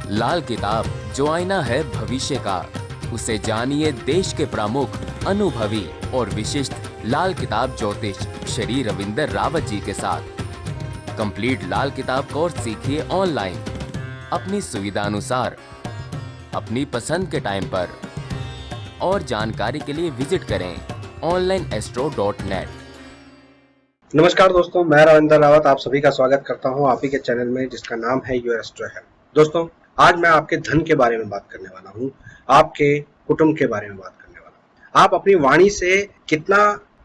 लाल किताब जो आईना है भविष्य का, उसे जानिए देश के प्रमुख अनुभवी और विशिष्ट लाल किताब ज्योतिष श्री रविंदर रावत जी के साथ। कंप्लीट लाल किताब कोर्स सीखिए ऑनलाइन अपनी सुविधा अनुसार अपनी पसंद के टाइम पर। और जानकारी के लिए विजिट करें onlineastro.net। नमस्कार दोस्तों, मैं रविंदर रावत आप सभी का स्वागत करता हूं आप ही के चैनल में जिसका नाम है योर एस्ट्रो हेल्थ। दोस्तों, आज मैं आपके धन के बारे में बात करने वाला हूं, आपके कुटुंब के बारे में बात करने वाला हूं। आप अपनी वाणी से कितना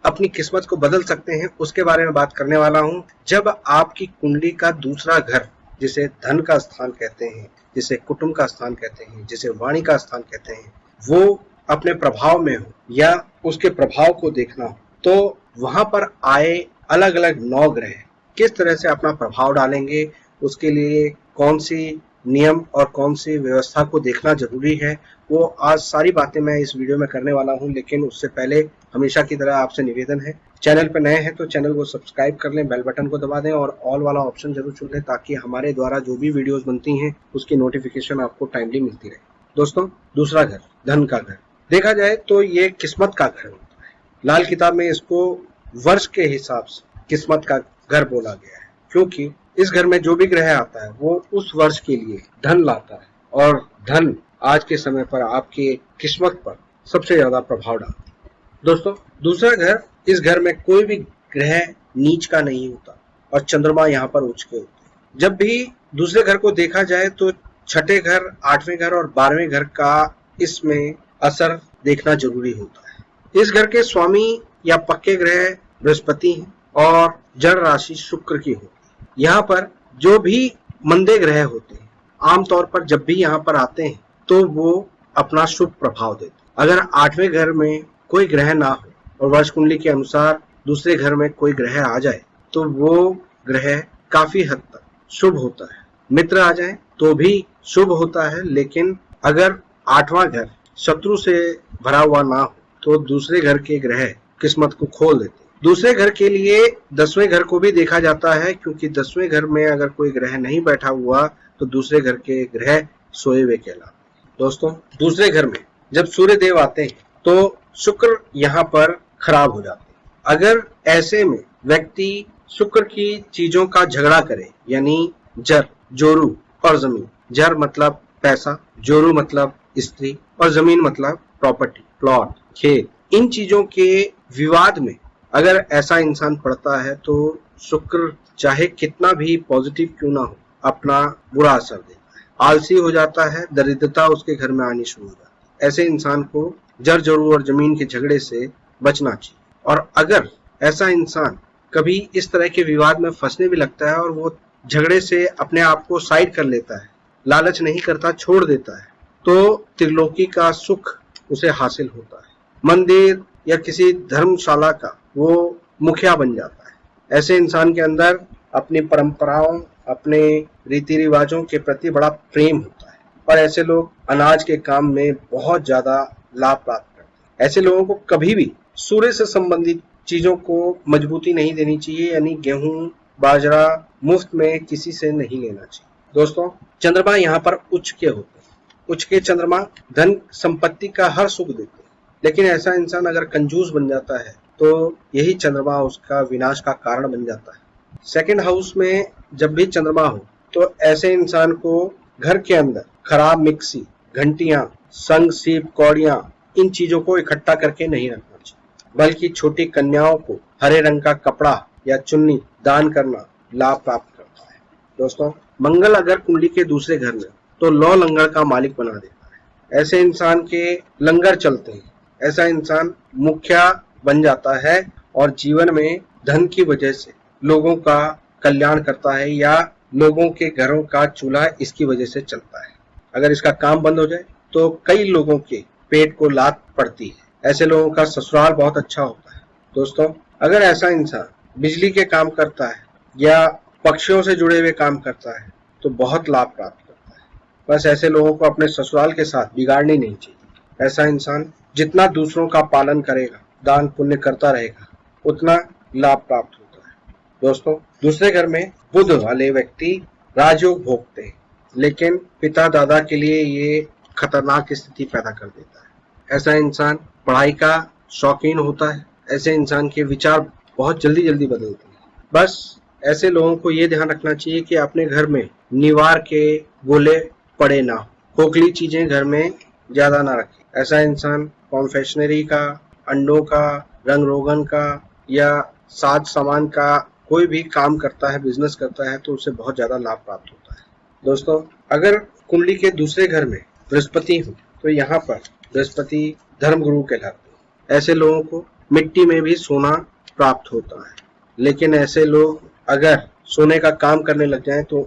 अपनी किस्मत को बदल सकते हैं उसके बारे में बात करने वाला हूं। जब आपकी कुंडली का दूसरा घर, जिसे धन का स्थान कहते हैं, जिसे कुटुंब का स्थान कहते हैं, जिसे वाणी का स्थान कहते हैं, वो अपने प्रभाव में हो या उसके प्रभाव को देखना हो, तो वहां पर आए अलग अलग 9 ग्रह किस तरह से अपना प्रभाव डालेंगे, उसके लिए कौन सी नियम और कौन सी व्यवस्था को देखना जरूरी है, वो आज सारी बातें मैं इस वीडियो में करने वाला हूं। लेकिन उससे पहले हमेशा की तरह आपसे निवेदन है, चैनल पर नए हैं तो चैनल को सब्सक्राइब कर लें, बेल बटन को दबा दें और ऑल वाला ऑप्शन जरूर चुन लें ताकि हमारे द्वारा जो भी वीडियोस बनती हैं उसकी नोटिफिकेशन आपको टाइमली मिलती रहे। दोस्तों, दूसरा घर, धन का घर, देखा जाए तो ये किस्मत का घर होता है। लाल किताब में इसको वर्ष के हिसाब से किस्मत का घर बोला गया है, क्योंकि इस घर में जो भी ग्रह आता है वो उस वर्ष के लिए धन लाता है और धन आज के समय पर आपकी किस्मत पर सबसे ज्यादा प्रभाव डालता है। दोस्तों, दूसरा घर, इस घर में कोई भी ग्रह नीच का नहीं होता और चंद्रमा यहाँ पर उच्च के होते हैं। जब भी दूसरे घर को देखा जाए तो छठे घर, 8वें घर और 12वें घर का इसमें असर देखना जरूरी होता है। इस घर के स्वामी या पक्के ग्रह बृहस्पति हैं और जड़ राशि शुक्र की होती है। यहाँ पर जो भी मंदे ग्रह होते हैं आमतौर पर जब भी यहाँ पर आते हैं तो वो अपना शुभ प्रभाव देते हैं। अगर 8वें घर में कोई ग्रह ना हो और वर्ष कुंडली के अनुसार दूसरे घर में कोई ग्रह आ जाए तो वो ग्रह काफी हद तक शुभ होता है। मित्र आ जाए तो भी शुभ होता है, लेकिन अगर 8वां घर शत्रु से भरा हुआ ना हो तो दूसरे घर के ग्रह किस्मत को खोल देते हैं। दूसरे घर के लिए 10वें घर को भी देखा जाता है, क्योंकि 10वें घर में अगर कोई ग्रह नहीं बैठा हुआ तो दूसरे घर के ग्रह सोए हुए कहलाते हैं। दोस्तों, दूसरे घर में जब सूर्य देव आते हैं तो शुक्र यहाँ पर खराब हो जाते हैं। अगर ऐसे में व्यक्ति शुक्र की चीजों का झगड़ा करे, यानी जर, जोरू और जमीन, जर मतलब पैसा, जोरू मतलब स्त्री और जमीन मतलब प्रॉपर्टी, प्लॉट, खेत, इन चीजों के विवाद में अगर ऐसा इंसान पड़ता है तो शुक्र चाहे कितना भी पॉजिटिव क्यों ना हो अपना बुरा असर देता है। आलसी हो जाता है, दरिद्रता उसके घर में आनी शुरू हो जाती है। ऐसे इंसान को जर, जोरू और जमीन के झगड़े से बचना चाहिए। और अगर ऐसा इंसान कभी इस तरह के विवाद में फंसने भी लगता है और वो झगड़े से अपने आप को साइड कर लेता है, लालच नहीं करता, छोड़ देता है, तो त्रिलोकी का सुख उसे हासिल होता है। मंदिर या किसी धर्मशाला का वो मुखिया बन जाता है। ऐसे इंसान के अंदर अपनी परंपराओं, अपने रीति रिवाजों के प्रति बड़ा प्रेम होता है और ऐसे लोग अनाज के काम में बहुत ज्यादा लाभ प्राप्त करते हैं। ऐसे लोगों को कभी भी सूर्य से संबंधित चीजों को मजबूती नहीं देनी चाहिए, यानी गेहूं, बाजरा मुफ्त में किसी से नहीं लेना चाहिए। दोस्तों, चंद्रमा यहाँ पर उच्च के होते हैं। उच्च के चंद्रमा धन संपत्ति का हर सुख देते हैं, लेकिन ऐसा इंसान अगर कंजूस बन जाता है तो यही चंद्रमा उसका विनाश का कारण बन जाता है। सेकंड हाउस में जब भी चंद्रमा हो तो ऐसे इंसान को घर के अंदर खराब मिक्सी, घंटियां, संग, सीप, कौड़ियां, इन चीजों को इकट्ठा करके नहीं रखना चाहिए, बल्कि छोटी कन्याओं को हरे रंग का कपड़ा या चुन्नी दान करना लाभ प्राप्त करता है। दोस्तों, मंगल अगर कुंडली के दूसरे घर में तो लौ लंगर का मालिक बना देता है। ऐसे इंसान के लंगर चलते हैं, ऐसा इंसान मुखिया बन जाता है और जीवन में धन की वजह से लोगों का कल्याण करता है या लोगों के घरों का चूल्हा इसकी वजह से चलता है। अगर इसका काम बंद हो जाए तो कई लोगों के पेट को लात पड़ती है। ऐसे लोगों का ससुराल बहुत अच्छा होता है। दोस्तों, अगर ऐसा इंसान बिजली के काम करता है या पक्षियों से जुड़े हुए काम करता है तो बहुत लाभ प्राप्त करता है। बस ऐसे लोगों को अपने ससुराल के साथ बिगाड़नी नहीं चाहिए। ऐसा इंसान जितना दूसरों का पालन करेगा, दान पुण्य करता रहेगा, उतना लाभ प्राप्त होता है। दोस्तों, दूसरे घर में बुध वाले व्यक्ति राजयोग भोगते हैं। लेकिन पिता दादा के लिए ये खतरनाक स्थिति पैदा कर देता है। ऐसा इंसान पढ़ाई का शौकीन होता है। ऐसे इंसान के विचार बहुत जल्दी जल्दी बदलते हैं। बस ऐसे लोगों को ये ध्यान रखना चाहिए कि अपने घर में निवार के गोले पड़े ना हो, खोखली चीजें घर में ज्यादा ना रखें। ऐसा इंसान कॉन्फेक्शनरी का, अंडों का, रंग रोगन का या साज सामान का कोई भी काम करता है, बिजनेस करता है, तो उससे बहुत ज्यादा लाभ प्राप्त होता है। दोस्तों, अगर कुंडली के दूसरे घर में बृहस्पति हो तो यहाँ पर बृहस्पति धर्म गुरु कहलाते हैं। ऐसे लोगों को मिट्टी में भी सोना प्राप्त होता है। लेकिन ऐसे लोग अगर सोने का काम करने लग जाएं तो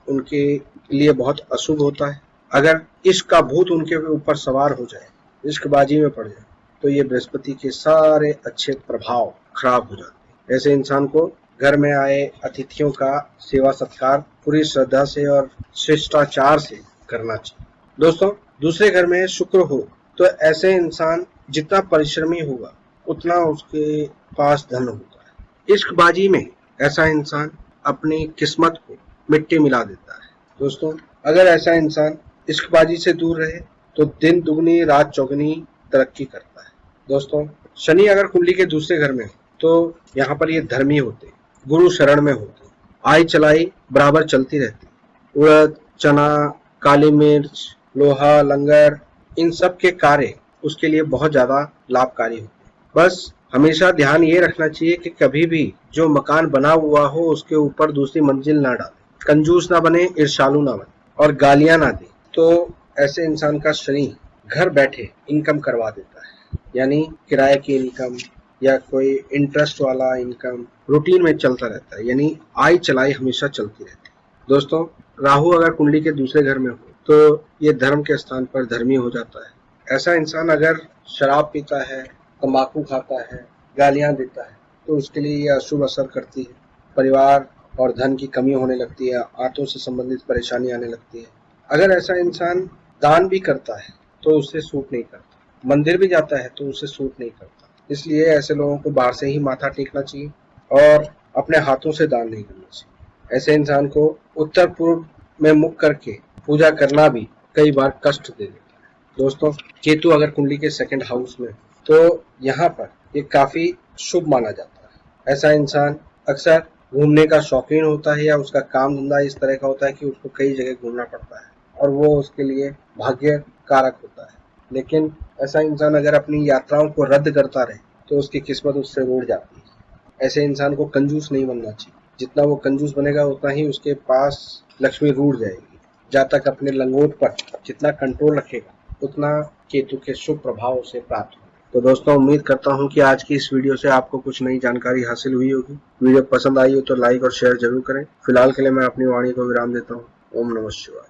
उनके लिए बहुत अशुभ होता है। अगर इश्क का भूत उनके ऊपर सवार हो जाए, इश्कबाजी में पड़ जाए, तो ये बृहस्पति के सारे अच्छे प्रभाव खराब हो जाते हैं। ऐसे इंसान को घर में आए अतिथियों का सेवा सत्कार पूरी श्रद्धा से और शिष्टाचार से करना चाहिए। दोस्तों, दूसरे घर में शुक्र हो तो ऐसे इंसान जितना परिश्रमी होगा उतना उसके पास धन होता है। इश्कबाजी में ऐसा इंसान अपनी किस्मत को मिट्टी मिला देता है। दोस्तों, अगर ऐसा इंसान इश्कबाजी से दूर रहे तो दिन दुगनी रात चौगुनी तरक्की करता है। दोस्तों, शनि अगर कुंडली के दूसरे घर में हो तो यहाँ पर ये धर्मी होते हैं, गुरु शरण में होते हैं, आई चलाई बराबर चलती रहती है। उड़द, चना, काली मिर्च, लोहा, लंगर, इन सब के कार्य उसके लिए बहुत ज्यादा लाभकारी होते हैं। बस हमेशा ध्यान ये रखना चाहिए कि कभी भी जो मकान बना हुआ हो उसके ऊपर दूसरी मंजिल ना डाले, कंजूस ना बने, ईर्ष्यालु ना बने और गालियां ना दे। तो ऐसे इंसान का शनि घर बैठे इनकम करवा देता है, यानी किराए की इनकम या कोई इंटरेस्ट वाला इनकम रूटीन में चलता रहता है, यानी आय चलाई हमेशा चलती रहती है। दोस्तों, राहु अगर कुंडली के दूसरे घर में हो तो ये धर्म के स्थान पर धर्मी हो जाता है। ऐसा इंसान अगर शराब पीता है, तंबाकू खाता है, गालियां देता है, तो उसके लिए ये अशुभ असर करती है। परिवार और धन की कमी होने लगती है, आंतों से संबंधित परेशानी आने लगती है। अगर ऐसा इंसान दान भी करता है तो उससे सूट नहीं करता, मंदिर भी जाता है तो उससे सूट नहीं करता। इसलिए ऐसे लोगों को बाहर से ही माथा टेकना चाहिए और अपने हाथों से दान नहीं करना चाहिए। ऐसे इंसान को उत्तर पूर्व में मुख करके पूजा करना भी कई बार कष्ट दे देता है। दोस्तों, केतु अगर कुंडली के सेकंड हाउस में तो यहाँ पर ये काफी शुभ माना जाता है। ऐसा इंसान अक्सर घूमने का शौकीन होता है या उसका काम धंधा इस तरह का होता है कि उसको कई जगह घूमना पड़ता है और वो उसके लिए भाग्य कारक होता है। लेकिन ऐसा इंसान अगर अपनी यात्राओं को रद्द करता रहे तो उसकी किस्मत उससे रूठ जाती है। ऐसे इंसान को कंजूस नहीं बनना चाहिए। जितना वो कंजूस बनेगा उतना ही उसके पास लक्ष्मी रूठ जाएगी। जहाँ तक अपने लंगोट पर जितना कंट्रोल रखेगा उतना केतु के शुभ प्रभाव उसे प्राप्त होगा। तो दोस्तों, उम्मीद करता हूँ कि आज की इस वीडियो से आपको कुछ नई जानकारी हासिल हुई होगी। वीडियो पसंद आई हो तो लाइक और शेयर जरूर करें। फिलहाल के लिए मैं अपनी वाणी को विराम देता हूँ। ओम नमः शिवाय।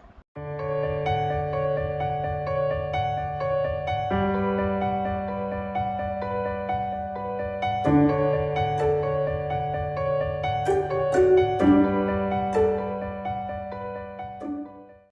thank you